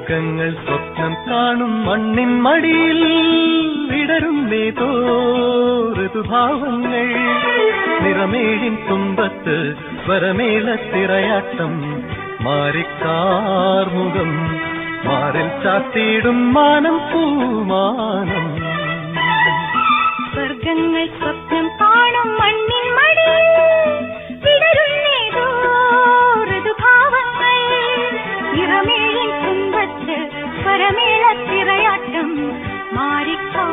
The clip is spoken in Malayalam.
സ്വർഗങ്ങൾ സ്വപ്നം കാണും മണ്ണിൻ മടിയിൽ വിടരും നേതോ ഋതുഭാവങ്ങൾ നിറമേഴിൻ തുമ്പത്ത് സ്വരമേളത്തിറയാട്ടം മാറിക്കാർമുഖം മാറിൽ ചാത്തിയിടും മാനം പൂമാനം സ്വർഗങ്ങൾ സ്വപ്നം കാണും മണ്ണിൻ മടിയിൽ വിടരുന്നേതോ ഋതുഭാവങ്ങൾ നിറമേഴിൻ തുമ്പത്ത് സ്വരമേളത്തിറയാട്ടം മാറിക്കാ